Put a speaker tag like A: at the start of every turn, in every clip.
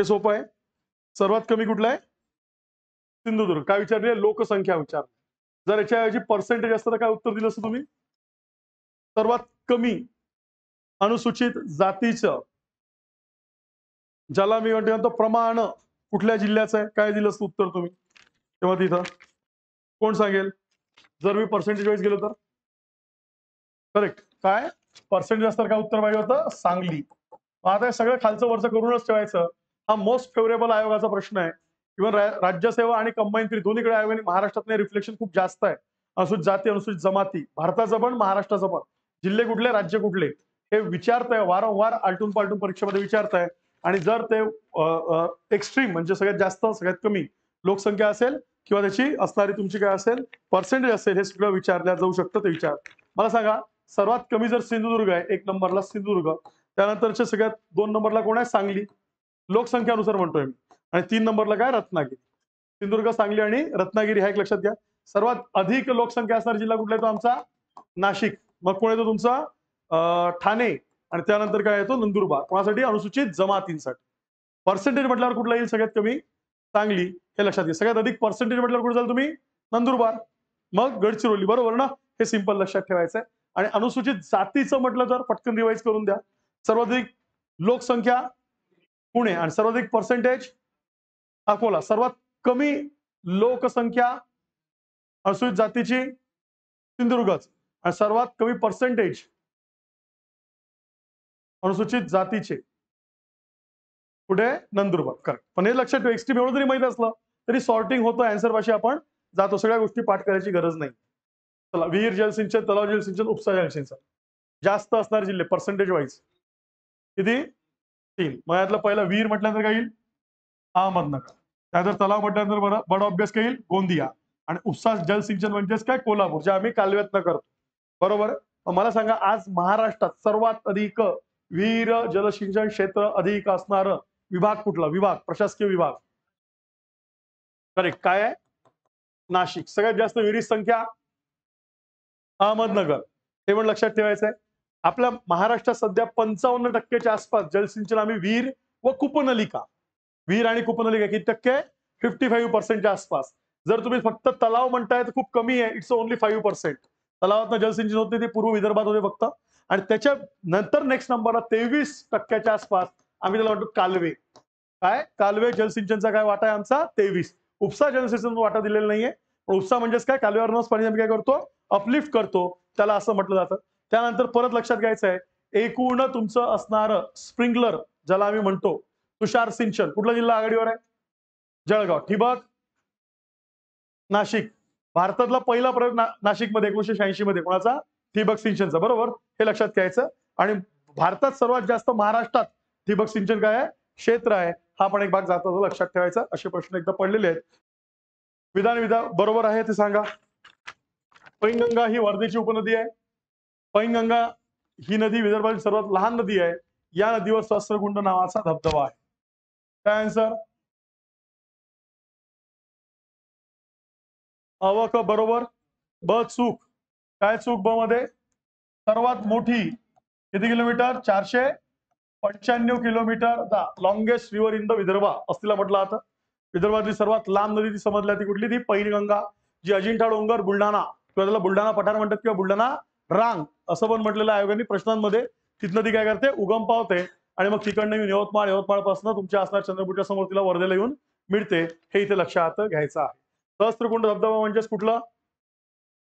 A: हे सोपं आहे. सर्वात कमी कुठलं आहे? सिंधुदुर्ग. काय विचारले? लोकसंख्या विचार. जर याच्याऐवजी पर्सेंटेज असतं तर काय उत्तर दिलं असतं तुम्ही? सर्वात कमी अनुसूचित जातीचं ज्याला मी म्हणतो प्रमाण कुठल्या जिल्ह्याचं आहे? काय दिलं असतं उत्तर तुम्ही? तेव्हा तिथं कोण सांगेल? जर मी पर्सेंटेज वाईज गेलो तर? करेक्ट. काय पर्सेंटेज असतं काय उत्तर पाहिजे होतं? सांगली. आता हे सगळं खालचं वरचं करूनच ठेवायचं. हा मोस्ट फेवरेबल आयोगाचा प्रश्न आहे. इव्हन राज्यसेवा आणि कंबाईन तरी दोन्हीकडे आयोगाने महाराष्ट्रातले रिफ्लेक्शन खूप जास्त आहे. अनुसूचित जाती, अनुसूचित जमाती, भारताचं पण महाराष्ट्राचं पण. जिल्हे कुठले, राज्य कुठले, हे विचारताय वारंवार, आलटून पालटून परीक्षेमध्ये विचारताय. आणि जर ते एक्स्ट्रीम म्हणजे सगळ्यात जास्त सगळ्यात कमी लोकसंख्या असेल किंवा त्याची असणारी तुमची काय असेल पर्सेंटेज असेल, हे सगळं विचारल्या जाऊ शकतं. ते विचार मला सांगा. सर्वात कमी जर सिंधुदुर्ग आहे, 1 नंबरला सिंधुदुर्ग, त्यानंतरच्या सगळ्यात 2 नंबरला कोण आहे? सांगली, लोकसंख्यानुसार म्हणतोय मी. आणि 3 नंबरला काय? रत्नागिरी. सिंधुदुर्ग, सांगली आणि रत्नागिरी हा एक लक्षात घ्या. सर्वात अधिक लोकसंख्या असणारा जिल्हा कुठला येतो? आमचा नाशिक. मग कोण येतो तुमचा? ठाणे. आणि त्यानंतर काय येतो? नंदुरबार. कोणासाठी? अनुसूचित जमातींसाठी. पर्सेंटेज म्हटल्यावर कुठला येईल सगळ्यात कमी? सांगली. हे लक्षात घ्या. सगळ्यात अधिक पर्सेंटेज म्हटल्यावर कुठे जाल तुम्ही? नंदुरबार. मग गडचिरोली. बरोबर ना? हे सिंपल लक्षात ठेवायचं आहे. आणि अनुसूचित जातीचं म्हटलं तर पटकन रिवाइज करून द्या. सर्वाधिक लोकसंख्या पुणे आणि सर्वाधिक पर्सेंटेज अकोला. सर्वात कमी लोकसंख्या अनुसूचित जातीची सिंधुदुर्गच आणि सर्वात कमी पर्सेंटेज अनुसूचित जातीचे कुठे? नंदुरबार. करेक्ट. पण हे लक्षात ठेवा, एक्स्ट्रीम एवढं जरी माहित असलं तरी सॉर्टिंग होतं, आन्सर पाशी आपण जातो. सगळ्या गोष्टी पाठ करायची गरज नाही. चला, विहीर जलसिंचन, तलाव जलसिंचन, उपसा जलसिंचन जास्त असणारे जिल्हे पर्सेंटेज वाईज किती? 3. मग यातलं पहिलं विहीर म्हटल्यानंतर काय येईल? अहमदनगर. त्यानंतर तलाव म्हटल्यानंतर बडा ऑब्वियस काय येईल? गोंदिया. आणि उपसा जलसिंचन म्हणजेच काय? कोल्हापूर, जे आम्ही कालव्यातनं करतो. बरोबर. मला सांगा, आज महाराष्ट्रात सर्वात अधिक विहीर जलसिंचन क्षेत्र अधिक असणार विभाग कुठला? विभाग, प्रशासकीय विभाग. करेक्ट. काय आहे? नाशिक. सगळ्यात जास्त विहिरी संख्या अहमदनगर. हे पण लक्षात ठेवायचं आहे. आपल्या महाराष्ट्रात सध्या 55% आसपास जलसिंचन आम्ही विहीर व कूपनलिका, विहीर आणि कूपनलिका किती टक्के? 55% आसपास. जर तुम्ही फक्त तलाव म्हणताय तर खूप कमी आहे. It's only 5%. तलावातनं जलसिंचन होते ते पूर्व विदर्भात होते फक्त. आणि त्याच्या नंतर नेक्स्ट नंबरला 23% आसपास आम्ही त्याला म्हणतो कालवे. काय? कालवे जलसिंचनचा काय वाटा आहे आमचा? 23. उपसा जलसिंचन वाटा दिलेला नाहीये. उपसा म्हणजेच काय? कालव्यावरच पाणी आम्ही काय करतो? अपलिफ्ट करतो, त्याला असं म्हटलं जातं. त्यानंतर परत लक्षात घ्यायचं आहे, एकूण तुमचं असणारं स्प्रिंकलर ज्याला आम्ही म्हणतो तुषार सिंचन, कुठला जिल्हा आघाडीवर आहे? जळगाव. ठिबक नाशिक. भारतातला पहिला प्रयोग नाशिकमध्ये 1986 मध्ये कोणाचा? ठिबक सिंचनचा. बरोबर. हे लक्षात घ्यायचं. आणि भारतात सर्वात जास्त महाराष्ट्रात ठिबक सिंचन काय आहे? क्षेत्र आहे. हा पण एक भाग जातो, लक्षात ठेवायचा. असे प्रश्न एकदा पडलेले आहेत. विधान बरोबर आहे ते सांगा. पैनगंगा ही वर्धेची उपनदी आहे. पैनगंगा ही नदी विदर्भातील सर्वात लहान नदी आहे. या नदीवर सहस्रकुंड नावाचा धबधबा आहे. काय आन्सर? अ बरोबर. ब चूक. काय चूक ब मध्ये? सर्वात मोठी किती kilometre? 495 kilometre. The longest river in the Vidarbha असतीला म्हटलं आता. विदर्भातली सर्वात लांब नदी ती समजल्या ती कुठली? ती पैनगंगा, जी अजिंठा डोंगर, बुलढाणा किंवा त्याला बुलढाणा पठार म्हणतात किंवा बुलढाणा रांग असं पण म्हटलेलं आयोगाने प्रश्नांमध्ये. तिथनं ती काय करते? उगम पावते आणि मग तिकडनं येऊन यवतमाळ, यवतमाळपासून तुमच्या असणार चंद्रपूरच्या समोर तिला वर्धेला येऊन मिळते. हे इथे लक्षात घ्यायचं आहे. सहस्त्रकुंड धबधबा म्हणजेच कुठलं?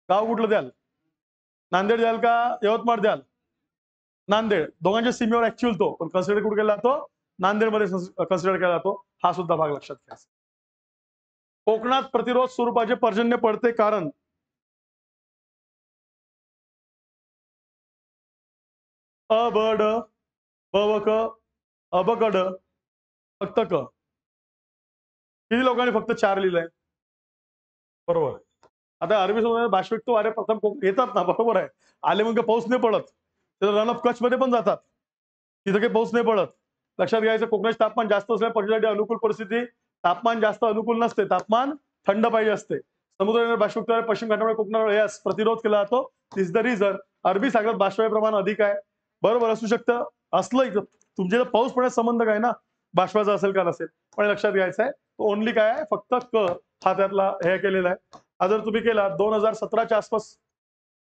A: गाव कुठलं द्याल? नांदेड द्याल का यवतमाळ द्याल? नांदेड. दोघांच्या सीमेवर ऍक्च्युअल तो, पण कन्सिडर कुठे केला जातो? नांदेडमध्ये कन्सिडर केला जातो. हा सुद्धा भाग लक्षात घ्यायचा. कोकणात प्रतिरोध स्वरूपाचे पर्जन्य पडते कारण? अ ब ड ब व क अ ब क ड फक्त क. किती लोकांनी फक्त 4 लिहिलंय? बरोबर. आता अरबी समुद्रात बाष्पयुक्त वारे प्रथम येतात ना, बरोबर आहे. आले मग पाऊस नाही पडत. तर रन ऑफ कच्छ मध्ये पण जातात. तिथं काही पाऊस नाही पडत. लक्षात घ्यायचं. कोकणाचे तापमान जास्त असल्याने पर्जन्यासाठी अनुकूल परिस्थिती. तापमान जास्त अनुकूल नसते, तापमान थंड पाहिजे असते. समुद्र बाष्पयुक्त वारे पश्चिम घाटामुळे कोकणावर यास प्रतिरोध केला जातो. दिस द रिझन. अरबी सागरात बाष्पाचे प्रमाण अधिक आहे. बरोबर असू शकतं. असलं तुमच्या पाऊस पडण्याचा संबंध काय ना? बाष्पाचा असेल का नसेल, पण लक्षात घ्यायचं आहे ओनली काय आहे, फक्त क हा त्यातला हे केलेला आहे. हा जर तुम्ही केला 2017च्या आसपास,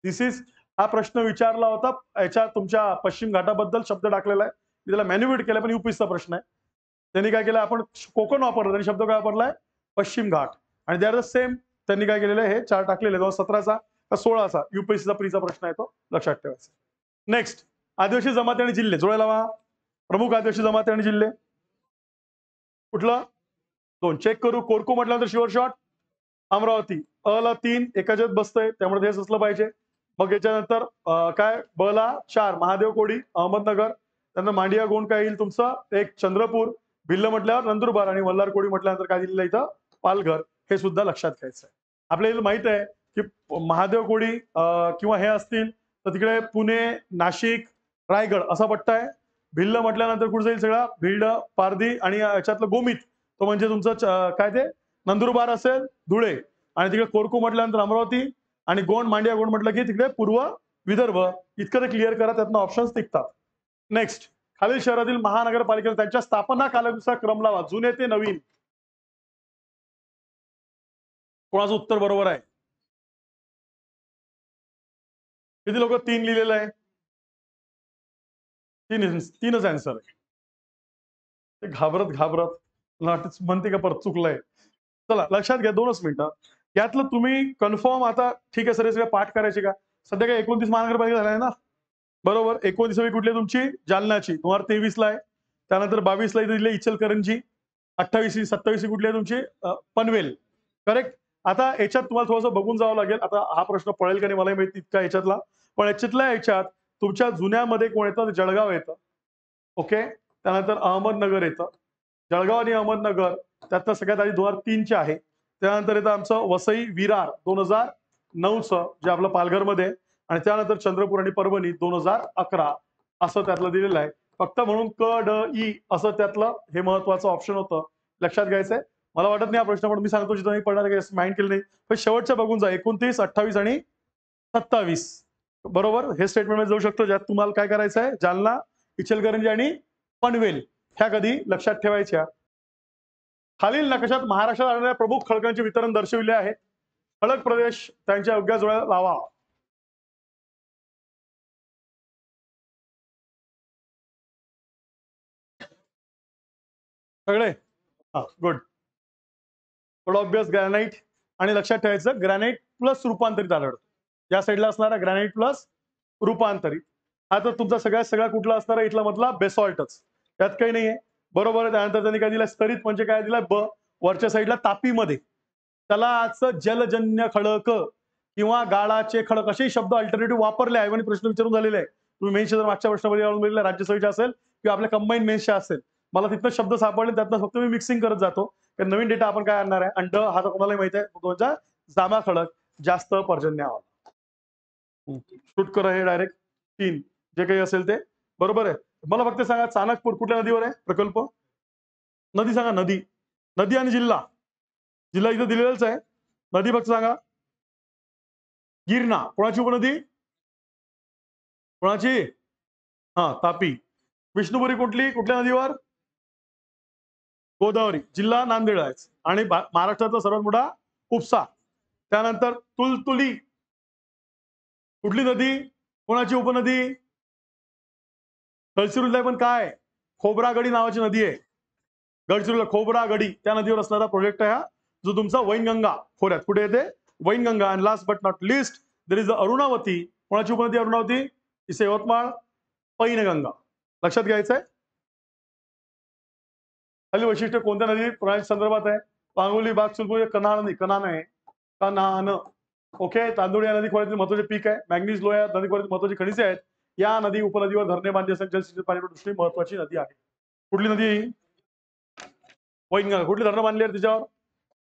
A: दिस इज हा प्रश्न विचारला होता याच्या तुमच्या पश्चिम घाटाबद्दल शब्द टाकलेला आहे, मी त्याला मॅन्युप्युलेट केला, पण युपीचा प्रश्न आहे. त्यांनी काय केलं, आपण कोकण वापरलं, त्यांनी शब्द काय वापरलाय, पश्चिम घाट, आणि दे आर द सेम. त्यांनी काय केलेलं आहे, हे चार टाकलेले 2017चा का 16चा युपीएससीचा प्रीचा प्रश्न आहे, तो लक्षात ठेवायचा. नेक्स्ट, आदिवासी जमाती आणि जिल्हे जोडायला लावा. प्रमुख आदिवासी जमाती आणि जिल्हे कुठलं, दोन चेक करू. कोरकू म्हटल्यानंतर शुअर शॉट अमरावती, अ ला 3 एकाच्यात बसतंय, त्यामुळे हेच असलं पाहिजे. मग याच्यानंतर काय, ब ला 4 महादेव कोडी अहमदनगर, त्यानंतर मांडिया गोंड काय येईल तुमचं, एक चंद्रपूर, भिल्ल म्हटल्यावर नंदुरबार, आणि वल्हार कोडी म्हटल्यानंतर काय दिलेलं इथं, पालघर. हे सुद्धा लक्षात घ्यायचं आहे. आपल्याला माहित आहे की महादेव कोडी किंवा हे असतील तर तिकडे पुणे, नाशिक, रायगड असा पट्टा आहे. भिल्ल म्हटल्यानंतर कुठे जाईल सगळा, भिल्ड, पारधी, आणि याच्यातलं गोमित तो म्हणजे तुमचं काय ते नंदुरबार असेल, धुळे, आणि तिकडे कोरकू म्हटल्यानंतर अमरावती, आणि गोंड मांडिया गोंड म्हटलं की तिकडे पूर्व विदर्भ. इतकं ते क्लिअर करा, त्यातनं ऑप्शन्स निघतात. नेक्स्ट, खालील शहरातील महानगरपालिका त्यांच्या स्थापना कालानुसार क्रम लावा, जुने ते नवीन. कोणाचं उत्तर बरोबर आहे? किती लोक 3 लिहिलेलं आहे? तीनच आन्सर आहे. ते घाबरत घाबरत म्हणते का परत चुकलंय. चला लक्षात घ्या, 2च मिनिटं. यातलं तुम्ही कन्फर्म आता ठीक आहे, सर पाठ करायचे का? सध्या काय 29 महानगरपालिका झाल्या ना, बरोबर. 29वी कुठली आहे तुमची, जालन्याची 2023 ला आहे. त्यानंतर 22 ला इथे दिले इचलकरंजी, 28वी 27वी कुठली आहे तुमची, पनवेल, करेक्ट. आता याच्यात तुम्हाला थोडंसं बघून जावं लागेल. आता हा प्रश्न पळेल का नाही मलाही माहिती इतका याच्यातला, पण याच्यात तुमच्या जुन्यामध्ये कोण येतं, जळगाव येतं, ओके. त्यानंतर अहमदनगर येतं, जळगाव आणि अहमदनगर त्यातलं सगळ्यात आधी 2003चे आहे. त्यानंतर येतं आमचं वसई विरार 2009चं, जे आपलं पालघरमध्ये, आणि त्यानंतर चंद्रपूर आणि परभणी 2011 असं त्यातलं दिलेलं आहे. फक्त म्हणून क ड ई असं त्यातलं हे महत्वाचं ऑप्शन होतं, लक्षात घ्यायचंय. मला वाटत नाही हा प्रश्न, पण मी सांगतो जिथं मी पडणार माइंड केलं नाही, पण शेवटचं बघून जा, 29, 28 आणि 27 बरोबर हे स्टेटमेंट मध्ये जाऊ शकतो, ज्यात तुम्हाला काय करायचं आहे, जालना, इचलकरंजी आणि पनवेल ह्या कधी लक्षात ठेवायच्या. खालील नकाशात महाराष्ट्रात आढळणाऱ्या प्रमुख खडकांचे वितरण दर्शविले आहे. खडक प्रदेश त्यांच्या योग्य जोड्या लावा. सगळे हा गुड. थोडं ऑब्वियस ग्रॅनाइट, आणि लक्षात ठेवायचं ग्रॅनाइट प्लस रूपांतरित आढळतो. या साईडला असणारा ग्रॅनाइट प्लस रूपांतरित, हा तर तुमचा सगळा कुठला असणारा इथला मधला बेसॉल्टच, त्यात काही नाहीये, बरोबर आहे. त्यानंतर त्यांनी काय दिलं, स्तरित म्हणजे काय दिलाय, ब वरच्या साईडला तापीमध्ये त्याला आजचं जलजन्य खडक किंवा गाळाचे खडक असे शब्द अल्टरनेटिव्ह वापरले आहे, आणि प्रश्न विचारून झालेले आहे. तुम्ही मेन्सच्या जर मागच्या प्रश्नामध्ये राज्यसभेच्या असेल किंवा आपल्या कंबाईन मेन्सच्या असेल, मला तिथनं शब्द सापडले, त्यातनं फक्त मी मिक्सिंग करत जातो. कारण नवीन डेटा आपण काय आणणार आहे, अंड हा तर कोणालाही माहिती आहे, तुमचा जांभळा खडक जास्त पर्जन्य आवाज शूट करा हे डायरेक्ट 3 जे काही असेल ते, बरोबर आहे. मला फक्त सांगा, चाणकपूर कुठल्या नदीवर आहे प्रकल्प, नदी सांगा, नदी, नदी आणि जिल्हा, जिल्हा इथं दिलेलाच आहे, नदी फक्त सांगा. गिरणा कोणाची उपनदी, कोणाची, हा तापी. विष्णुपुरी कुठली, कुठल्या नदीवर, गोदावरी, जिल्हा नांदेड आहे, आणि महाराष्ट्रातला सर्वात मोठा उपसा. त्यानंतर तुलतुली कुठली नदी, कोणाची उपनदी, गडचिरोलीला पण काय, खोब्रागडी नावाची नदी आहे, गडचिरोलीला खोब्रागडी, त्या नदीवर असणारा प्रोजेक्ट आहे हा, जो तुमचा वैनगंगा खोऱ्यात कुठे येते, वैनगंगा. आणि last but not list there is Arunavati, कोणाची उपनदी अरुणावती, इसे यवतमाळ, पैनगंगा. लक्षात घ्यायचंय. खाली वैशिष्ट्य कोणत्या नदी प्रणाली संदर्भात आहे, पांगोली, बाग, चुलपूर, कन्हान नदी, कनान आहे, कन्हान, ओके. तांदूळ या नदी खोऱ्यातील महत्वाचे पीक आहे. मॅग्नीज लोह या नदी खोऱ्यातील महत्वाची खनिजे आहेत. या नदी उपनदीवर धरणे बांधली असून जलसिंचित पाणी दृष्टी महत्वाची नदी आहे. कुठली नदी, वैनगंगा. कुठली धरणं बांधली आहे तिच्यावर,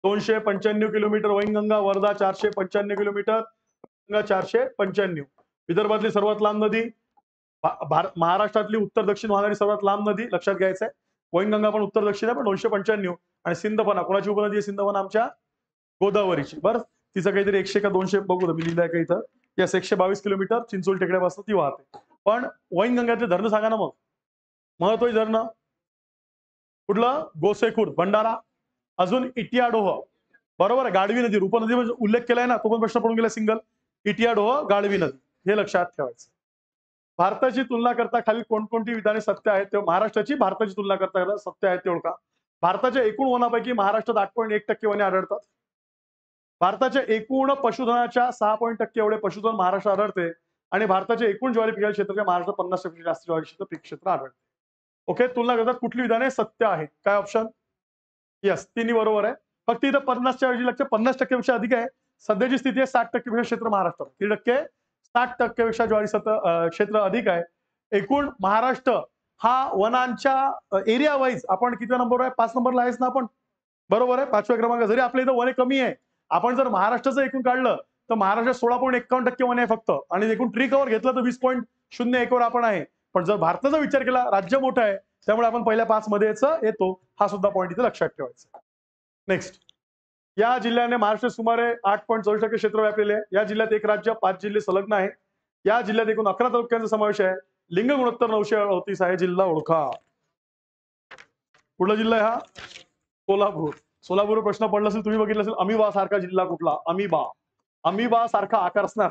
A: 295 किलोमीटर वैनगंगा, वर्धा 495 किलोमीटर, 495. विदर्भातली सर्वात लांब नदी, महाराष्ट्रातली उत्तर दक्षिण वाहणारी सर्वात लांब नदी, लक्षात घ्यायचंय. वैनगंगा पण उत्तर दक्षिण आहे, पण 295. आणि सिंधफणा कोणाची उपनदी आहे, सिंधफणा आमच्या गोदावरीची. बरं, तिचं काहीतरी 100 का 200 बघू, मी लिहिलंय का इथं, यस 122 किलोमीटर चिंचोली टेकड्यापासून ती वाहते. पण वैनगंगातले धरणं सांगा ना मग, महत्वाची धरणं. कुठलं? गोसेखुर्द भंडारा. अजून इटियाडोह, बरोबर आहे. गाढवी नदी, रूपनदी म्हणजे उल्लेख केलाय ना, तो पण प्रश्न पडून गेला सिंगल. इटियाडोह, गाढवी नदी, हे लक्षात ठेवायचं. भारताची तुलना करता खाली कोणकोणती विधाने सत्य आहेत ते महाराष्ट्राची भारताची तुलना करता सत्य आहेत ते ओळखा. भारताच्या एकूण वनापैकी महाराष्ट्रात 8.1% वने आढळतात. भारताच्या एकूण पशुधनाच्या 6% एवढे पशुधन महाराष्ट्रात आढळते आणि भारताच्या एकूण ज्वारी पिकाच्या क्षेत्राच्या महाराष्ट्रात 50% जास्त ज्वारी पीक क्षेत्र आढळते. ओके, तुलना करतात कुठली विधाने सत्य आहेत? काय ऑप्शन? यस, तिन्ही बरोबर आहे. फक्त इथं 50च्या ऐवजी लक्ष 50% पेक्षा अधिक आहे. सध्याची स्थिती आहे 60% क्षेत्र महाराष्ट्रात, 60% पेक्षा ज्वारी क्षेत्र अधिक आहे. एकूण महाराष्ट्र हा वनांच्या एरिया वाईज आपण किती नंबर आहे? 5 नंबरला आहेच ना आपण, बरोबर आहे. 5व्या क्रमांक. जरी आपल्या इथं वने कमी आहे, आपण जर महाराष्ट्राचं एकूण काढलं तर महाराष्ट्रात 16.51% वने आहे फक्त, आणि एकूण ट्री कव्हर घेतलं तर 20.01 वर आपण आहे. पण जर भारताचा विचार केला, राज्य मोठं आहे, त्यामुळे आपण पहिल्या 5 मध्ये येतो. हा सुद्धा पॉईंट इथे लक्षात ठेवायचा. नेक्स्ट, या जिल्ह्याने महाराष्ट्रात सुमारे 8.64% क्षेत्र व्यापलेले आहे. या जिल्ह्यात एक राज्य 5 जिल्हे संलग्न आहे. या जिल्ह्यात एकूण 11 तालुक्यांचा समावेश आहे. लिंग गुणोत्तर 938 आहे. जिल्हा ओळखा. कुठला जिल्हा आहे हा? सोलापूर. सोलापूर प्रश्न पडला असेल, तुम्ही बघितलं असेल, अमिबा सारखा जिल्हा कुठला? अमिबा सारखा आकार असणार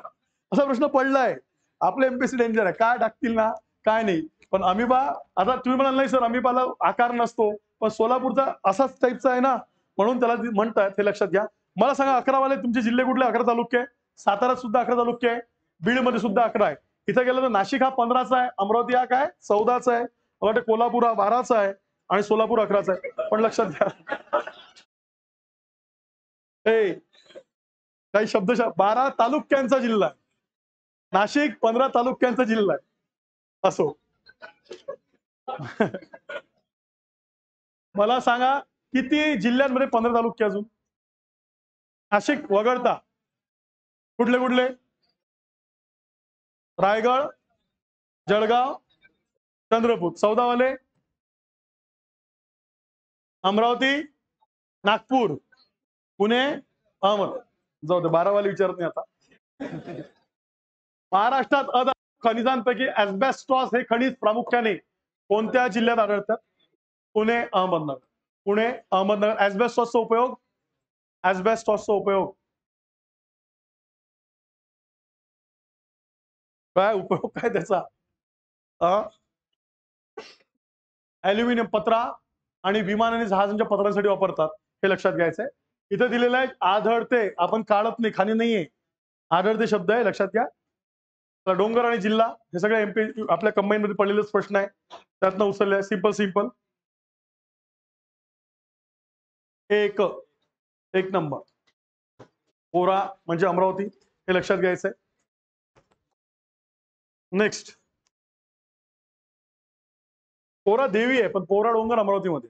A: असा प्रश्न पडलाय. आपले एमपीसी डेंजर आहे, काय टाकतील ना काय नाही. पण अमिबा, आता तुम्ही म्हणाल नाही सर अमिबाला आकार नसतो, पण सोलापूरचा असाच टाईपचा आहे ना, म्हणून त्याला म्हणतात, हे लक्षात घ्या. मला सांगा 11 वाले तुमचे जिल्हे कुठले? 11 तालुके. साताऱ्यात सुद्धा 11 तालुके आहे, बीड मध्ये सुद्धा 11 आहे. इथे गेलं तर नाशिक हा 15चा आहे, अमरावती हा काय 14चा आहे, मला वाटतं कोल्हापूर हा 12चा आहे आणि सोलापूर 11चा आहे. पण लक्षात घ्या काही शब्द 12 तालुक्यांचा जिल्हा आहे. नाशिक 15 तालुक्यांचा जिल्हा आहे. असो मला सांगा किती जिल्ह्यांमध्ये 15 तालुके अजून? नाशिक वगळता कुठले कुठले? रायगड, जळगाव, चंद्रपूर. 14 वाले अमरावती, नागपूर, पुणे, अहमद. जाऊ दे, 12 वाले विचारत नाही आता. महाराष्ट्रात खनिजांपैकी ऍस्बेस्टॉस हे खनिज प्रामुख्याने कोणत्या जिल्ह्यात आढळतात? पुणे, अहमदनगर. पुणे, अहमदनगर. ऍस्बेस्टॉसचा उपयोग काय? उपयोग काय त्याचा? ॲल्युमिनियम पत्रा आणि विमान आणि जहाजांच्या पत्रांसाठी वापरतात, हे लक्षात घ्यायचंय. इथं दिलेलं आहे आढळते, आपण काढत नाही, खाली नाहीये, आढळते शब्द आहे, लक्षात घ्या. डोंगर आणि जिल्हा हे सगळे एमपी आपल्या कंबाईन मध्ये पडलेलेच प्रश्न आहे, त्यातनं उचलले. सिंपल एक नंबर. पोरा म्हणजे अमरावती, हे लक्षात घ्यायचंय. नेक्स्ट, पोरा देवी आहे, पण पोरा डोंगर अमरावतीमध्ये.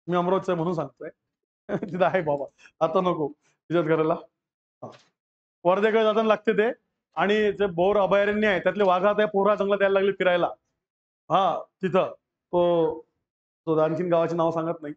A: मी अमरावतीचा म्हणून सांगतोय तिथं आहे बाबा, आता नको तिच्यात करायला. वर्धेकडे जाताना लागते ते, आणि जे बोर अभयारण्य आहे त्यातले वाघा त्या पोरा जंगलात द्यायला लागले फिरायला. हा तिथं तो आणखीन गावाची नाव सांगत नाही.